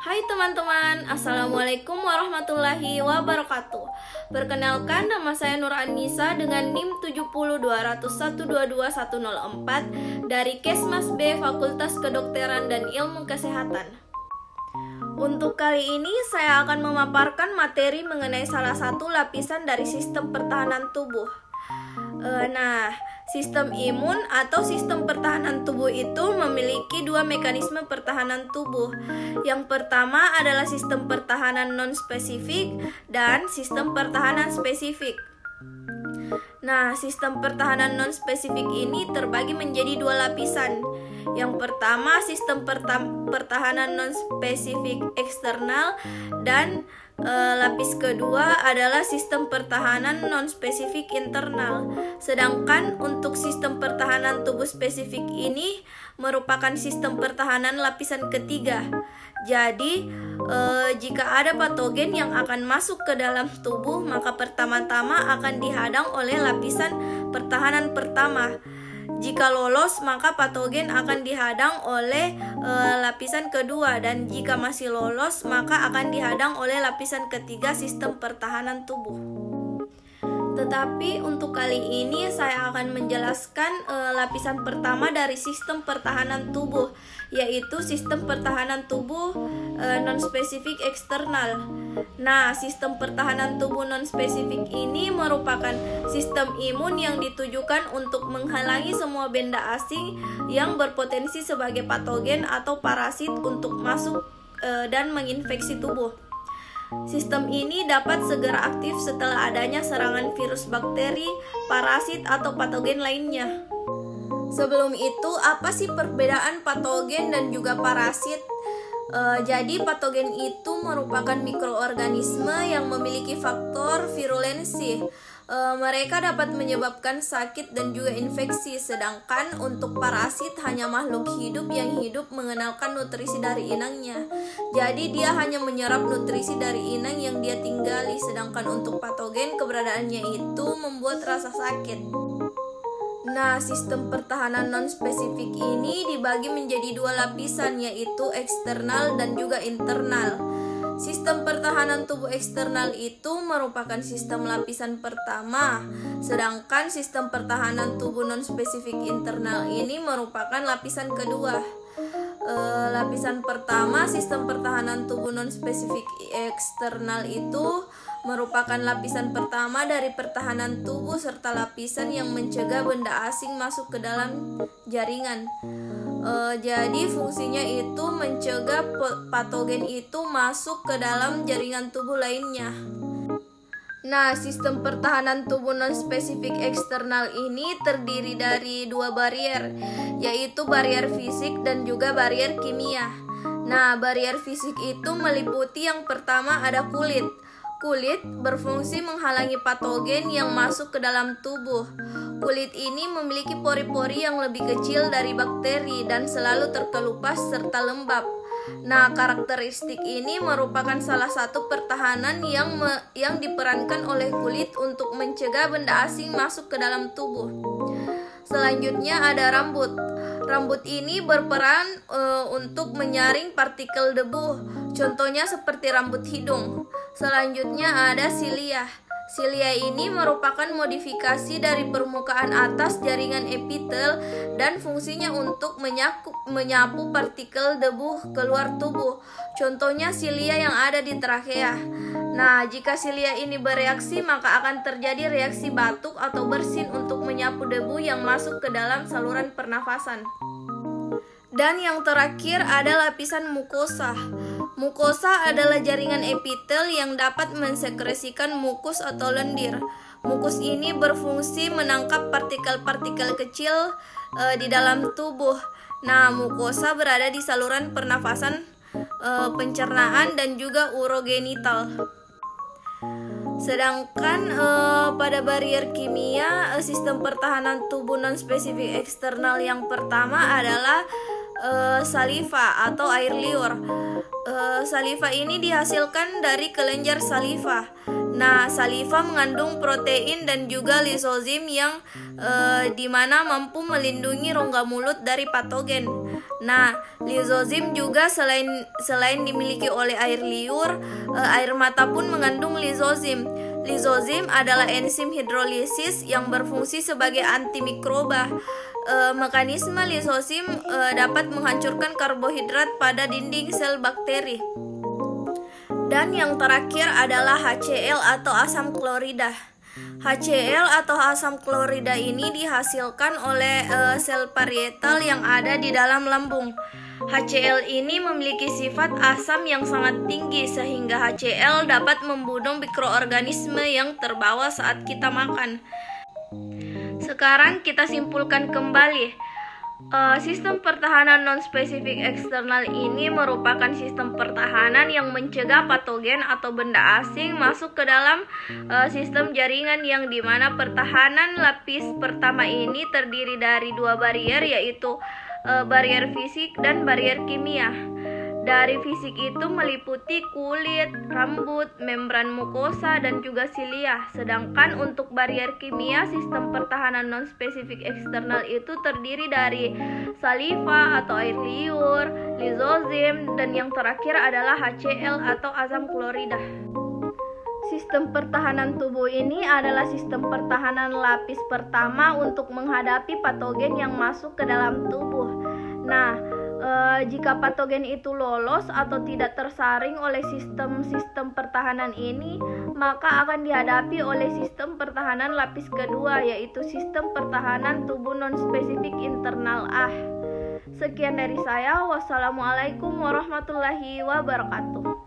Hai teman-teman, Assalamualaikum warahmatullahi wabarakatuh. Perkenalkan, nama saya Nur Anissa dengan NIM 7020122104 dari Kesmas B Fakultas Kedokteran dan Ilmu Kesehatan. Untuk kali ini saya akan memaparkan materi mengenai salah satu lapisan dari sistem pertahanan tubuh. Sistem imun atau sistem pertahanan tubuh itu memiliki dua mekanisme pertahanan tubuh. Yang pertama adalah sistem pertahanan non-spesifik dan sistem pertahanan spesifik. Sistem pertahanan non-spesifik ini terbagi menjadi dua lapisan. Yang pertama, sistem pertahanan non-spesifik eksternal dan lapis kedua adalah sistem pertahanan non-spesifik internal. Sedangkan untuk sistem pertahanan tubuh spesifik ini merupakan sistem pertahanan lapisan ketiga. Jadi, jika ada patogen yang akan masuk ke dalam tubuh, maka pertama-tama akan dihadang oleh lapisan pertahanan pertama. Jika lolos, maka patogen akan dihadang oleh lapisan kedua, dan jika masih lolos, maka akan dihadang oleh lapisan ketiga sistem pertahanan tubuh. Tetapi untuk kali ini saya akan menjelaskan lapisan pertama dari sistem pertahanan tubuh, yaitu sistem pertahanan tubuh non-spesifik eksternal. Sistem pertahanan tubuh non-spesifik ini merupakan sistem imun yang ditujukan untuk menghalangi semua benda asing yang berpotensi sebagai patogen atau parasit untuk masuk dan menginfeksi tubuh. Sistem ini dapat segera aktif setelah adanya serangan virus, bakteri, parasit, atau patogen lainnya. Sebelum itu, apa sih perbedaan patogen dan juga parasit? Jadi patogen itu merupakan mikroorganisme yang memiliki faktor virulensi. Mereka dapat menyebabkan sakit dan juga infeksi, sedangkan untuk parasit hanya makhluk hidup yang hidup mengenalkan nutrisi dari inangnya. Jadi dia hanya menyerap nutrisi dari inang yang dia tinggali, sedangkan untuk patogen keberadaannya itu membuat rasa sakit. Sistem pertahanan non-spesifik ini dibagi menjadi dua lapisan, yaitu eksternal dan juga internal. Sistem pertahanan tubuh eksternal itu merupakan sistem lapisan pertama, sedangkan sistem pertahanan tubuh non-spesifik internal ini merupakan lapisan kedua. Lapisan pertama, sistem pertahanan tubuh non-spesifik eksternal itu merupakan lapisan pertama dari pertahanan tubuh serta lapisan yang mencegah benda asing masuk ke dalam jaringan. Jadi fungsinya itu mencegah patogen itu masuk ke dalam jaringan tubuh lainnya. Sistem pertahanan tubuh non-spesifik eksternal ini terdiri dari dua barier, yaitu barier fisik dan juga barier kimia. Barier fisik itu meliputi yang pertama ada kulit. Kulit berfungsi menghalangi patogen yang masuk ke dalam tubuh. Kulit ini memiliki pori-pori yang lebih kecil dari bakteri dan selalu terkelupas serta lembab. Karakteristik ini merupakan salah satu pertahanan yang diperankan oleh kulit untuk mencegah benda asing masuk ke dalam tubuh. Selanjutnya ada rambut. Rambut ini berperan untuk menyaring partikel debu, contohnya seperti rambut hidung. Selanjutnya ada silia. Silia ini merupakan modifikasi dari permukaan atas jaringan epitel dan fungsinya untuk menyapu partikel debu keluar tubuh. Contohnya silia yang ada di trakea. Jika silia ini bereaksi, maka akan terjadi reaksi batuk atau bersin untuk menyapu debu yang masuk ke dalam saluran pernafasan. Dan yang terakhir ada lapisan mukosa. Mukosa adalah jaringan epitel yang dapat mensekresikan mukus atau lendir. Mukus ini berfungsi menangkap partikel-partikel kecil di dalam tubuh. Mukosa berada di saluran pernafasan, pencernaan, dan juga urogenital. Sedangkan pada barier kimia, sistem pertahanan tubuh non-spesifik eksternal yang pertama adalah saliva atau air liur. Saliva ini dihasilkan dari kelenjar saliva. Saliva mengandung protein dan juga lisozim yang dimana mampu melindungi rongga mulut dari patogen. Nah, lizozim juga selain dimiliki oleh air liur, air mata pun mengandung lizozim. Lizozim adalah enzim hidrolisis yang berfungsi sebagai antimikroba. Mekanisme lizozim dapat menghancurkan karbohidrat pada dinding sel bakteri. Dan yang terakhir adalah HCl atau asam klorida. HCl atau asam klorida ini dihasilkan oleh sel parietal yang ada di dalam lambung. HCl ini memiliki sifat asam yang sangat tinggi sehingga HCl dapat membunuh mikroorganisme yang terbawa saat kita makan. Sekarang kita simpulkan kembali. Sistem pertahanan non-spesifik eksternal ini merupakan sistem pertahanan yang mencegah patogen atau benda asing masuk ke dalam sistem jaringan, yang dimana pertahanan lapis pertama ini terdiri dari dua barier, yaitu barier fisik dan barier kimia. Dari fisik itu meliputi kulit, rambut, membran mukosa, dan juga silia. Sedangkan untuk barier kimia, sistem pertahanan non-spesifik eksternal itu terdiri dari saliva atau air liur, lizozim, dan yang terakhir adalah HCl atau asam klorida. Sistem pertahanan tubuh ini adalah sistem pertahanan lapis pertama untuk menghadapi patogen yang masuk ke dalam tubuh. Nah, jika patogen itu lolos atau tidak tersaring oleh sistem pertahanan ini, maka akan dihadapi oleh sistem pertahanan lapis kedua, yaitu sistem pertahanan tubuh non-spesifik internal A. Sekian dari saya. Wassalamualaikum warahmatullahi wabarakatuh.